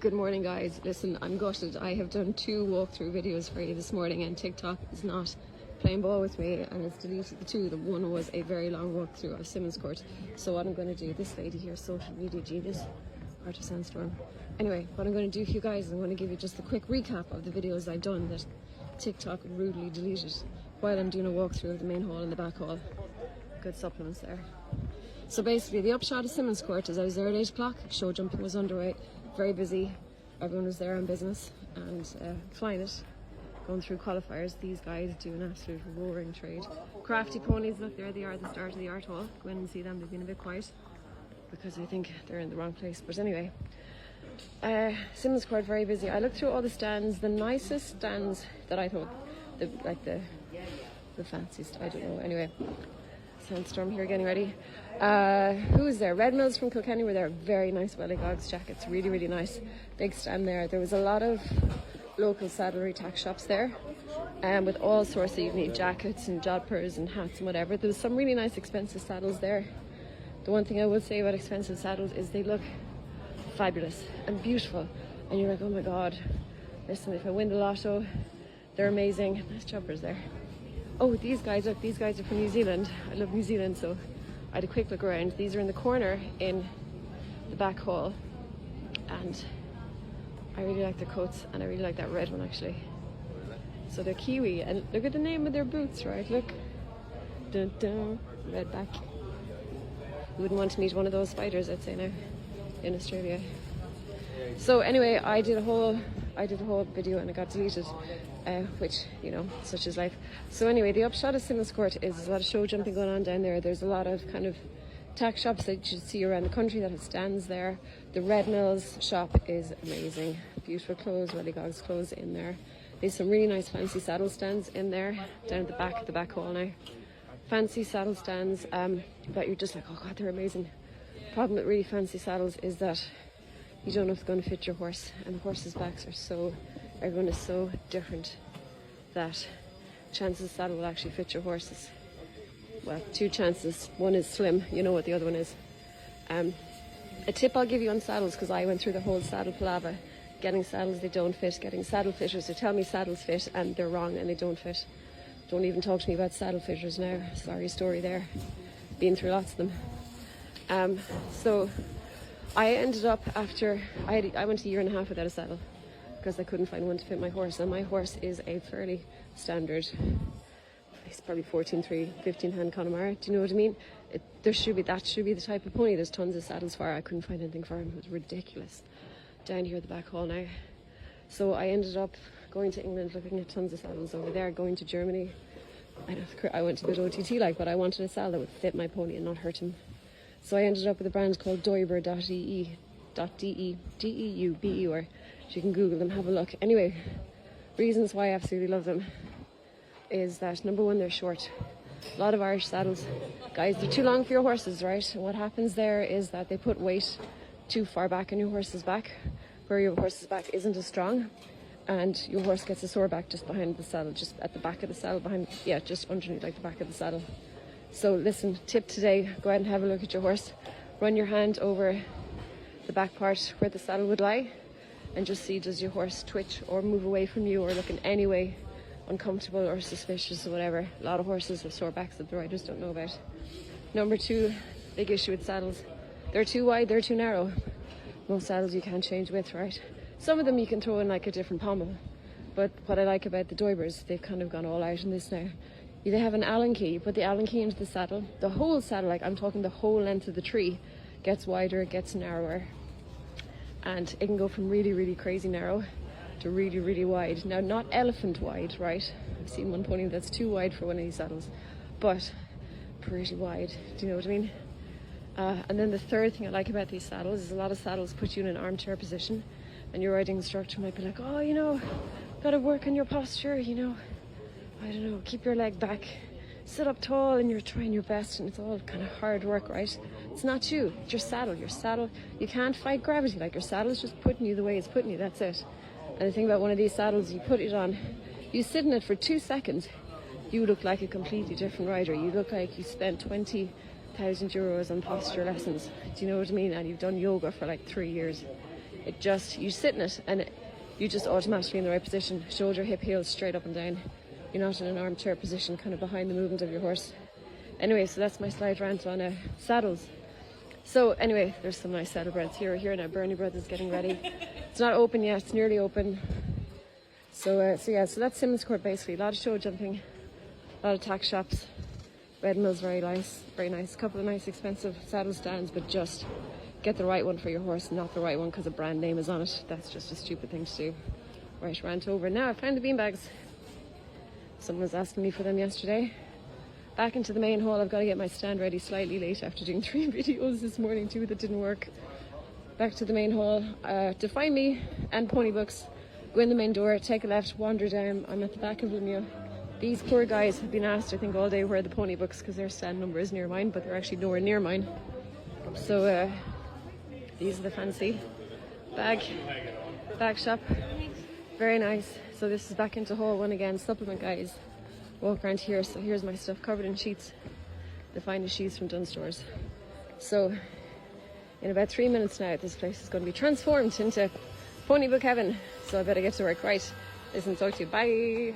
Good morning, guys. Listen, I'm gutted. I have done 2 walkthrough videos for you this morning and TikTok is not playing ball with me and it's deleted the 2. The one was a very long walkthrough of Simmonscourt. So what I'm going to do, this lady here, social media genius, Arthur Sandstorm. Anyway, what I'm going to do for you guys, I'm going to give you just a quick recap of the videos I've done that TikTok rudely deleted while I'm doing a walkthrough of the main hall and the back hall. Good supplements there. So basically, the upshot of Simmonscourt is I was there at 8 o'clock, show jumping was underway, very busy, everyone was there on business and flying it, going through qualifiers. These guys do an absolute roaring trade. Crafty ponies, look, there they are at the start of the art hall. Go in and see them, they've been a bit quiet because I think they're in the wrong place. But anyway, Simmonscourt very busy. I looked through all the stands, the nicest stands that I thought, the fanciest, I don't know, anyway. Sandstorm here getting ready. Who was there? Red Mills from Kilkenny were there. Very nice Welly Gogs jackets, really, really nice. Big stand there. There was a lot of local saddlery tack shops there, with all sorts of, you need jackets and jodhpurs and hats and whatever. There was some really nice expensive saddles there. The one thing I would say about expensive saddles is they look fabulous and beautiful, and you're like, oh my god, listen, if I win the lotto, they're amazing. Nice jumpers there. Oh, these guys, look, these guys are from New Zealand. I love New Zealand, so I had a quick look around. These are in the corner in the back hall, and I really like their coats, and I really like that red one actually. So they're Kiwi, and look at the name of their boots, right? Look, dun dun, red back. You wouldn't want to meet one of those spiders, I'd say now, in Australia. So anyway, I did a whole video and it got deleted, which, you know, such is life. So anyway, the upshot of Simmonscourt is there's a lot of show jumping going on down there. There's a lot of kind of tack shops that you see around the country that have stands there. The Red Mills shop is amazing. Beautiful clothes, Welly Gogs clothes in there. There's some really nice fancy saddle stands in there, down at the back hall now. Fancy saddle stands that you're just like, oh god, they're amazing. Problem with really fancy saddles is that you don't know if it's going to fit your horse, and the horses' backs are everyone is so different that chances the saddle will actually fit your horses. Well, 2 chances. One is slim, you know what the other one is. A tip I'll give you on saddles, because I went through the whole saddle palaver, getting saddles they don't fit, getting saddle fitters who tell me saddles fit and they're wrong and they don't fit. Don't even talk to me about saddle fitters now. Sorry story there. Been through lots of them. So I ended up after, I went a year and a half without a saddle because I couldn't find one to fit my horse, and my horse is a fairly standard, he's probably 14.3, 15 hand Connemara, do you know what I mean? That should be the type of pony. There's tons of saddles for. I couldn't find anything for him. It was ridiculous. Down here at the back hall now. So I ended up going to England, looking at tons of saddles over there, going to Germany. I went to the OTT but I wanted a saddle that would fit my pony and not hurt him. So I ended up with a brand called Deuber.eu, or you can Google them, have a look. Anyway, reasons why I absolutely love them is that, number one, they're short. A lot of Irish saddles, guys, they're too long for your horses, right? And what happens there is that they put weight too far back on your horse's back, where your horse's back isn't as strong, and your horse gets a sore back just behind the saddle, just at the back of the saddle, just underneath, like the back of the saddle. So listen, tip today, go out and have a look at your horse. Run your hand over the back part where the saddle would lie and just see, does your horse twitch or move away from you or look in any way uncomfortable or suspicious or whatever. A lot of horses have sore backs that the riders don't know about. Number 2, big issue with saddles. They're too wide, they're too narrow. Most saddles you can't change width, right? Some of them you can throw in like a different pommel. But what I like about the Deubers, they've kind of gone all out in this now. They have an Allen key. You put the Allen key into the saddle. The whole saddle, like I'm talking the whole length of the tree, gets wider, it gets narrower. And it can go from really, really crazy narrow to really, really wide. Now, not elephant wide, right? I've seen one pony that's too wide for one of these saddles, but pretty wide. Do you know what I mean? And then the third thing I like about these saddles is a lot of saddles put you in an armchair position, and your riding instructor might be like, oh, you know, gotta work on your posture, you know. I don't know, keep your leg back, sit up tall, and you're trying your best, and it's all kind of hard work, right? It's not you, it's your saddle. Your saddle, you can't fight gravity. Like, your saddle is just putting you the way it's putting you, that's it. And the thing about one of these saddles, you put it on, you sit in it for 2 seconds, you look like a completely different rider. You look like you spent 20,000 euros on posture lessons. Do you know what I mean? And you've done yoga for like 3 years. you sit in it and you just automatically in the right position, shoulder, hip, heels straight up and down. You're not in an armchair position kind of behind the movement of your horse. Anyway, so that's my slight rant on saddles. So anyway, there's some nice saddlebreads here now. Bernie Brothers getting ready. It's not open yet, it's nearly open. So that's Simmonscourt basically. A lot of show jumping, a lot of tack shops. Red Mill's very nice. A couple of nice expensive saddle stands, but just get the right one for your horse, not the right one because a brand name is on it. That's just a stupid thing to do. Right, rant over. Now I found the beanbags. Someone was asking me for them yesterday. Back into the main hall. I've got to get my stand ready, slightly late after doing 3 videos this morning, 2 that didn't work. Back to the main hall. To find me and pony books, go in the main door, take a left, wander down. I'm at the back of Lumia. These poor guys have been asked, I think, all day where are the pony books because their stand number is near mine, but they're actually nowhere near mine. So these are the fancy bag shop. Very nice. So this is back into hall 1 again. Supplement guys. Walk around here. So here's my stuff covered in sheets. The finest sheets from Dunnes Stores. So in about 3 minutes now, this place is going to be transformed into pony book heaven. So I better get to work. Right. Listen, talk to you. Bye.